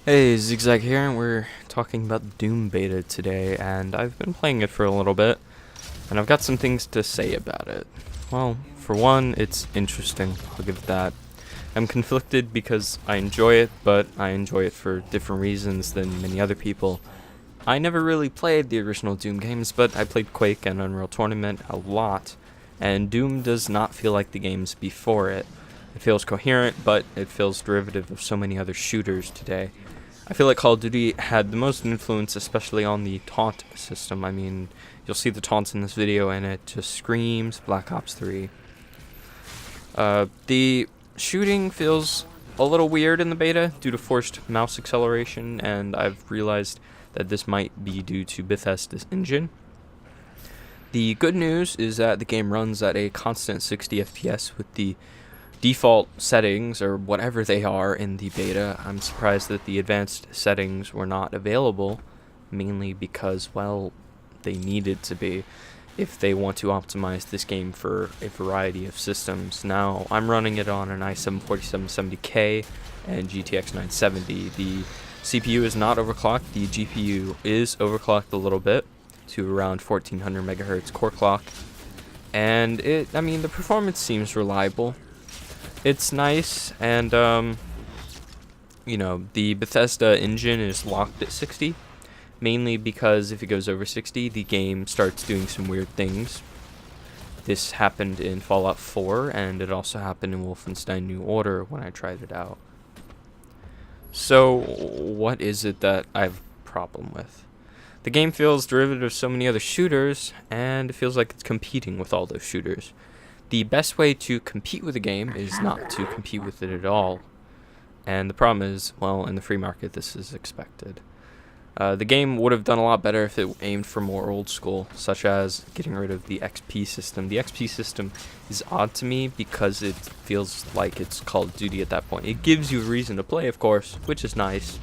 Hey, Zigzag here, and we're talking about Doom Beta today, and I've been playing it for a little bit, and I've got some things to say about it. Well, for one, it's interesting, I'll give it that. I'm conflicted because I enjoy it, but I enjoy it for different reasons than many other people. I never really played the original Doom games, but I played Quake and Unreal Tournament a lot, and Doom does not feel like the games before it. It feels coherent, but it feels derivative of so many other shooters today. I feel like Call of Duty had the most influence, especially on the taunt system. I mean, you'll see the taunts in this video, and it just screams Black Ops 3. The shooting feels a little weird in the beta due to forced mouse acceleration, and I've realized that this might be due to Bethesda's engine. The good news is that the game runs at a constant 60 FPS with the default settings, or whatever they are, in the beta. I'm surprised that the advanced settings were not available, mainly because, well, they needed to be if they want to optimize this game for a variety of systems. Now, I'm running it on an i7-4770K and GTX 970. The CPU is not overclocked. The GPU is overclocked a little bit to around 1400 megahertz core clock, and the performance seems reliable. It's nice, and the Bethesda engine is locked at 60, mainly because if it goes over 60, the game starts doing some weird things. This happened in Fallout 4, and it also happened in Wolfenstein New Order when I tried it out. So, what is it that I have a problem with? The game feels derivative of so many other shooters, and it feels like it's competing with all those shooters. The best way to compete with a game is not to compete with it at all. And the problem is, well, in the free market, this is expected. The game would have done a lot better if it aimed for more old school, such as getting rid of the XP system. The XP system is odd to me because it feels like it's Call of Duty at that point. It gives you a reason to play, of course, which is nice.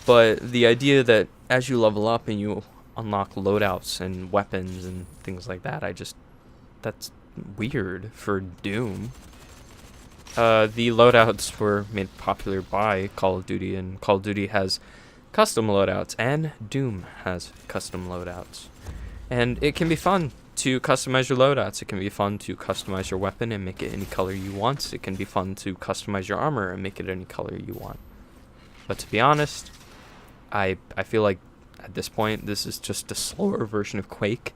But the idea that as you level up and you unlock loadouts and weapons and things like that, that's weird for Doom. The loadouts were made popular by Call of Duty, and Call of Duty has custom loadouts, and Doom has custom loadouts. And it can be fun to customize your loadouts. It can be fun to customize your weapon and make it any color you want. It can be fun to customize your armor and make it any color you want. But to be honest, I feel like at this point this is just a slower version of Quake.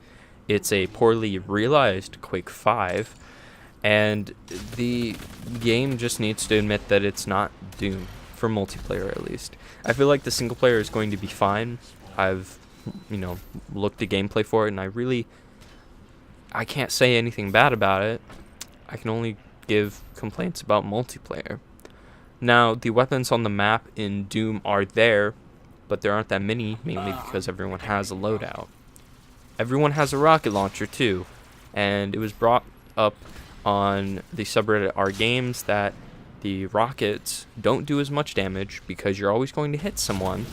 It's a poorly realized Quake 5, and the game just needs to admit that it's not Doom, for multiplayer at least. I feel like the single player is going to be fine. I've, looked at gameplay for it, and I can't say anything bad about it. I can only give complaints about multiplayer. Now, the weapons on the map in Doom are there, but there aren't that many, mainly because everyone has a loadout. Everyone has a rocket launcher too, and it was brought up on the subreddit rgames that the rockets don't do as much damage because you're always going to hit someone,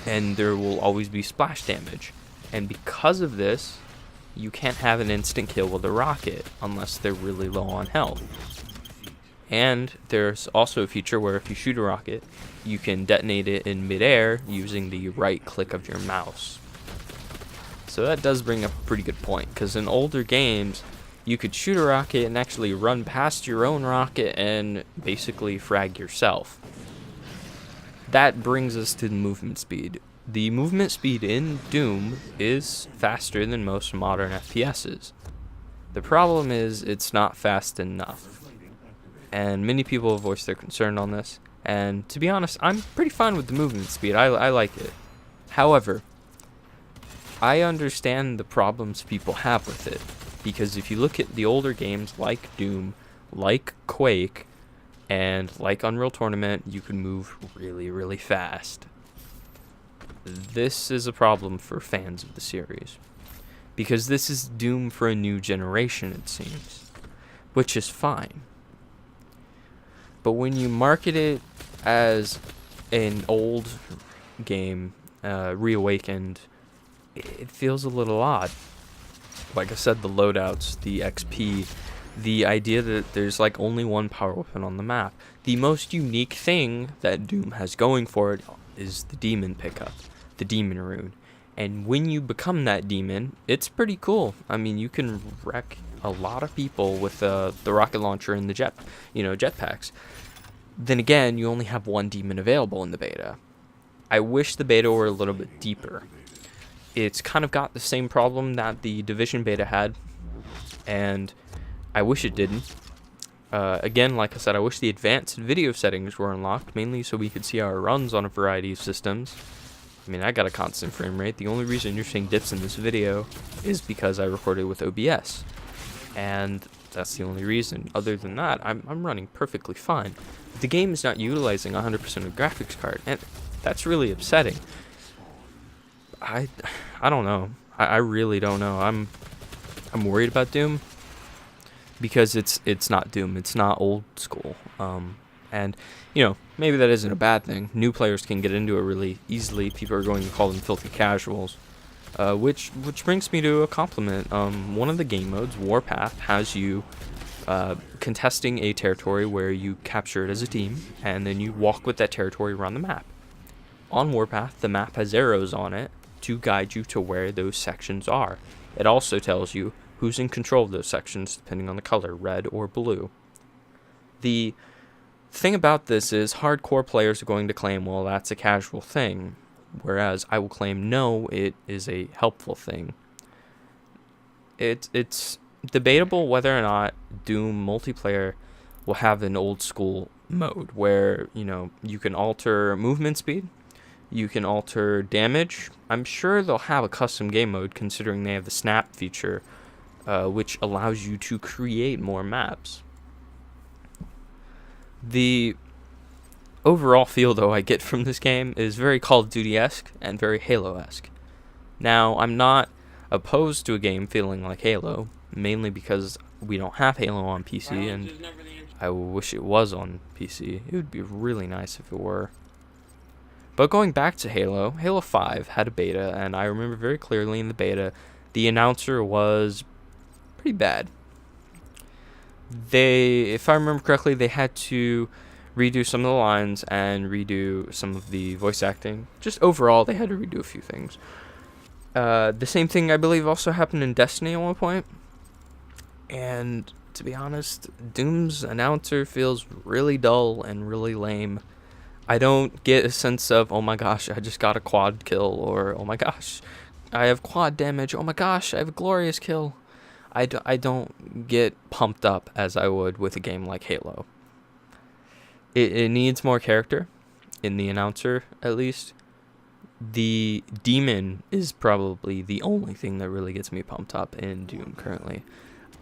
and there will always be splash damage. And because of this, you can't have an instant kill with a rocket unless they're really low on health. And there's also a feature where if you shoot a rocket, you can detonate it in midair using the right click of your mouse. So that does bring up a pretty good point, because in older games, you could shoot a rocket and actually run past your own rocket and basically frag yourself. That brings us to the movement speed. The movement speed in Doom is faster than most modern FPSs. The problem is it's not fast enough, and many people have voiced their concern on this, and to be honest, I'm pretty fine with the movement speed. I like it. However, I understand the problems people have with it, because if you look at the older games like Doom, like Quake, and like Unreal Tournament, you can move really, really fast. This is a problem for fans of the series, because this is Doom for a new generation, it seems, which is fine. But when you market it as an old game, reawakened, it feels a little odd. Like I said, the loadouts, the XP, The idea that there's like only one power weapon on the map. The most unique thing that Doom has going for it is the demon pickup, the demon rune. And when you become that demon, it's pretty cool. I mean, you can wreck a lot of people with the rocket launcher and the jetpacks. Then again, you only have one demon available in the beta. I wish the beta were a little bit deeper. It's kind of got the same problem that the Division beta had, and I wish it didn't. Again, like I said, I wish the advanced video settings were unlocked, mainly so we could see our runs on a variety of systems. I mean, I got a constant frame rate. The only reason you're seeing dips in this video is because I recorded with OBS. And that's the only reason. Other than that, I'm running perfectly fine. The game is not utilizing 100% of the graphics card, and that's really upsetting. I don't know. I really don't know. I'm worried about Doom because it's not Doom. It's not old school. And you know, maybe that isn't a bad thing. New players can get into it really easily. People are going to call them filthy casuals. Which brings me to a compliment. One of the game modes, WARPATH, has you contesting a territory where you capture it as a team, and then you walk with that territory around the map. On WARPATH, the map has arrows on it to guide you to where those sections are. It also tells you who's in control of those sections, depending on the color, red or blue. The thing about this is hardcore players are going to claim, well, that's a casual thing. Whereas I will claim, no, it is a helpful thing. It's debatable whether or not Doom multiplayer will have an old school mode where, you know, you can alter movement speed, you can alter damage. I'm sure they'll have a custom game mode considering they have the snap feature, which allows you to create more maps. The overall feel, though, I get from this game is very Call of Duty-esque and very Halo-esque. Now, I'm not opposed to a game feeling like Halo, mainly because we don't have Halo on PC, and I wish it was on PC. It would be really nice if it were. But going back to Halo, Halo 5 had a beta, and I remember very clearly in the beta, the announcer was pretty bad. If I remember correctly, they had to redo some of the lines and redo some of the voice acting. Just overall, they had to redo a few things. The same thing, I believe, also happened in Destiny at one point. And to be honest, Doom's announcer feels really dull and really lame. I don't get a sense of, oh my gosh, I just got a quad kill, or oh my gosh, I have quad damage, oh my gosh, I have a glorious kill. I don't get pumped up as I would with a game like Halo. It needs more character in the announcer, at least. The demon is probably the only thing that really gets me pumped up in Doom currently.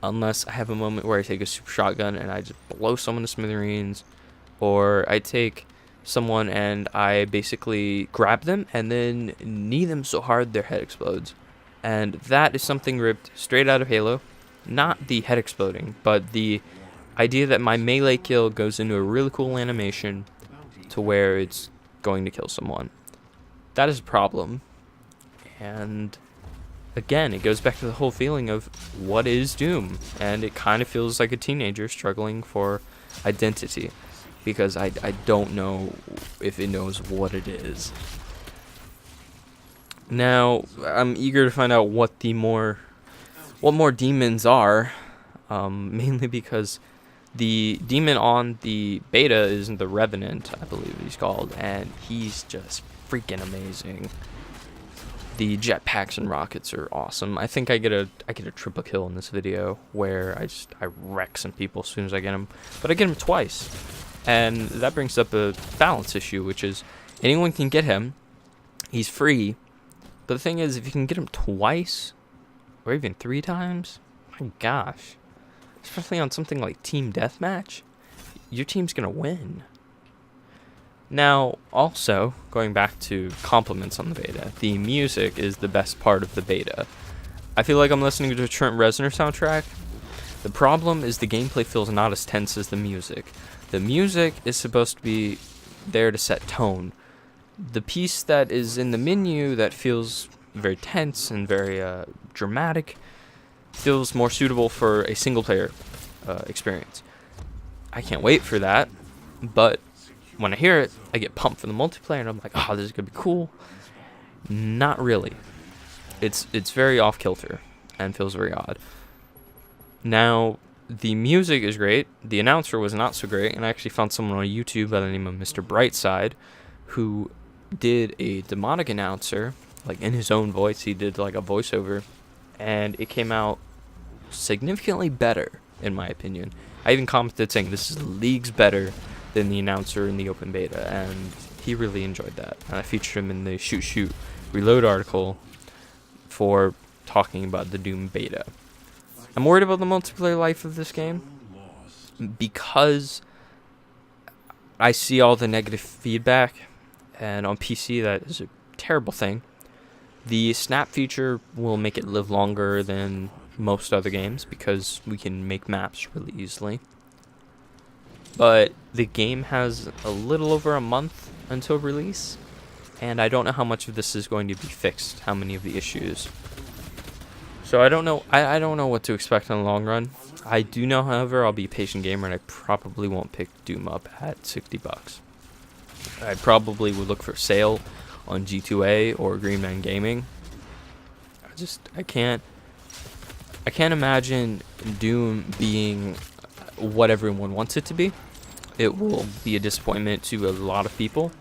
Unless I have a moment where I take a super shotgun and I just blow someone to smithereens, or I take someone and I basically grab them and then knee them so hard their head explodes. And that is something ripped straight out of Halo. Not the head exploding, but the idea that my melee kill goes into a really cool animation to where it's going to kill someone. That is a problem. And again, it goes back to the whole feeling of what is Doom. And it kind of feels like a teenager struggling for identity, because I don't know if it knows what it is. Now, I'm eager to find out what more demons are, mainly because the demon on the beta is the Revenant, I believe he's called, and he's just freaking amazing. The jetpacks and rockets are awesome. I think I get a triple kill in this video where I wreck some people as soon as I get him, but I get him twice, and that brings up a balance issue, which is anyone can get him. He's free. But the thing is, if you can get him twice, or even 3 times, my gosh, especially on something like Team Deathmatch, your team's gonna win. Now, also, going back to compliments on the beta, the music is the best part of the beta. I feel like I'm listening to a Trent Reznor soundtrack. The problem is the gameplay feels not as tense as the music. The music is supposed to be there to set tone. The piece that is in the menu that feels very tense and very dramatic feels more suitable for a single player experience. I can't wait for that, but when I hear it, I get pumped for the multiplayer, and I'm like, oh, this is gonna be cool. Not really. It's very off kilter and feels very odd. Now, the music is great. The announcer was not so great, and I actually found someone on YouTube by the name of Mr. Brightside who did a demonic announcer, like in his own voice. He did like a voiceover, and it came out significantly better, in my opinion. I even commented saying this is leagues better than the announcer in the open beta, and he really enjoyed that. And I featured him in the Shoot Shoot Reload article for talking about the Doom beta. I'm worried about the multiplayer life of this game because I see all the negative feedback, and on PC that is a terrible thing. The snap feature will make it live longer than most other games because we can make maps really easily. But the game has a little over a month until release, and I don't know how much of this is going to be fixed, how many of the issues. So I don't know. I don't know what to expect in the long run. I do know, however, I'll be a patient gamer, and I probably won't pick Doom up at $60. I probably would look for sale on G2A or Green Man Gaming. I can't imagine Doom being what everyone wants it to be. It will be a disappointment to a lot of people.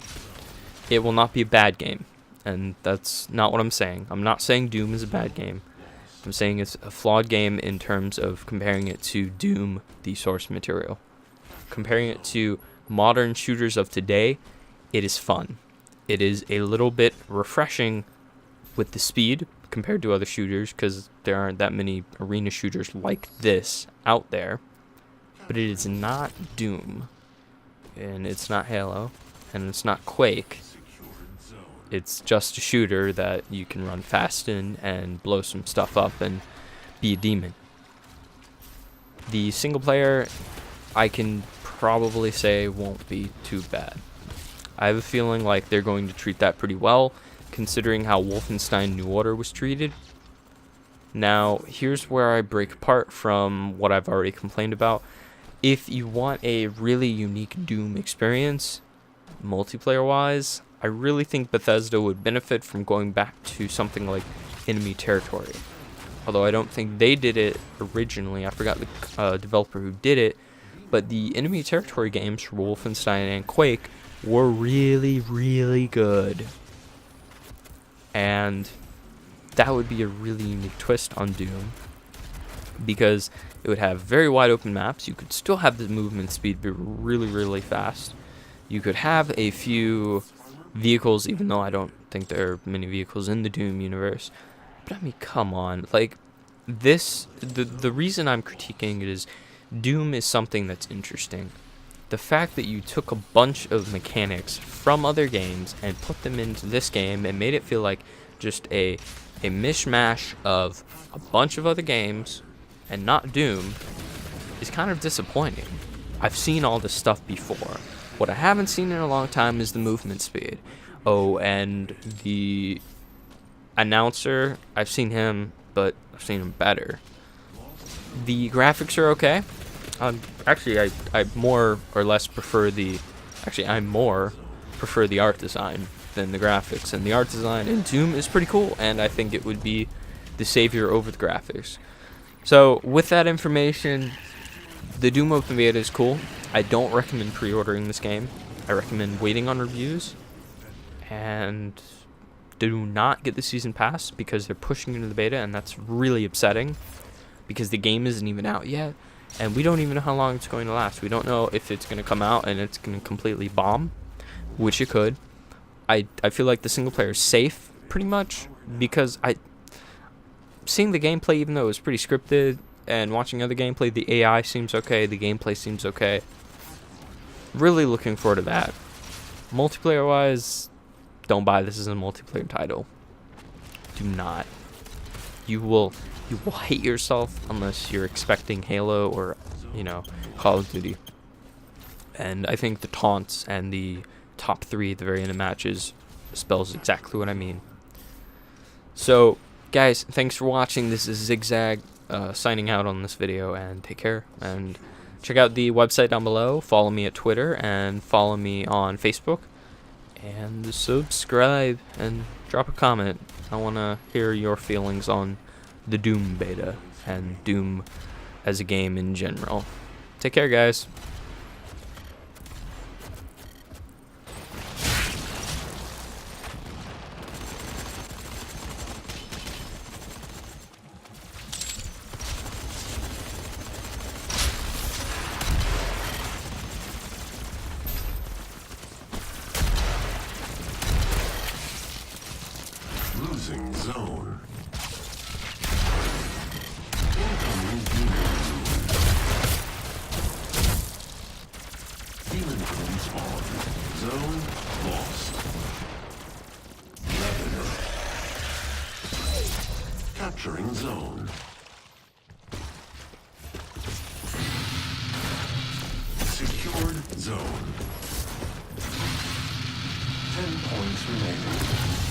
It will not be a bad game, and that's not what I'm saying. I'm not saying Doom is a bad game. I'm saying it's a flawed game in terms of comparing it to Doom, the source material. Comparing it to modern shooters of today, it is fun. It is a little bit refreshing with the speed compared to other shooters, because there aren't that many arena shooters like this out there. But it is not Doom, and it's not Halo, and it's not Quake. It's just a shooter that you can run fast in and blow some stuff up and be a demon. The single player, I can probably say, won't be too bad. I have a feeling like they're going to treat that pretty well, considering how Wolfenstein New Order was treated. Now, here's where I break apart from what I've already complained about. If you want a really unique Doom experience, multiplayer-wise, I really think Bethesda would benefit from going back to something like Enemy Territory. Although I don't think they did it originally. I forgot the developer who did it. But the Enemy Territory games for Wolfenstein and Quake were really, really good. And that would be a really unique twist on Doom, because it would have very wide open maps. You could still have the movement speed be really, really fast. You could have a few vehicles, even though I don't think there are many vehicles in the Doom universe. But I mean, come on. Like, the reason I'm critiquing it is Doom is something that's interesting. The fact that you took a bunch of mechanics from other games and put them into this game and made it feel like just a mishmash of a bunch of other games and not Doom is kind of disappointing. I've seen all this stuff before. What I haven't seen in a long time is the movement speed. Oh, and the announcer, I've seen him, but I've seen him better. The graphics are okay. Actually, I more or less prefer I more prefer the art design than the graphics. And the art design in Doom is pretty cool, and I think it would be the savior over the graphics. So, with that information, the Doom open beta is cool. I don't recommend pre-ordering this game. I recommend waiting on reviews. And do not get the season pass, because they're pushing into the beta, and that's really upsetting, because the game isn't even out yet. And we don't even know how long it's going to last. We don't know if it's going to come out and it's going to completely bomb, which it could. I feel like the single player is safe, pretty much, because seeing the gameplay, even though it was pretty scripted, and watching other gameplay, the AI seems okay, the gameplay seems okay. Really looking forward to that. Multiplayer-wise, don't buy this as a multiplayer title. Do not. You will hate yourself unless you're expecting Halo or, Call of Duty. And I think the taunts and the top 3 at the very end of matches spells exactly what I mean. So, guys, thanks for watching. This is Zigzag. signing out on this video, and take care. And check out the website down below. Follow me at Twitter and follow me on Facebook. And subscribe and drop a comment. I want to hear your feelings on the Doom beta and Doom as a game in general. Take care, guys. Losing zone. Incoming demon. Demon drone spawned. Zone lost. Capturing zone. Secured zone. 10 points remaining.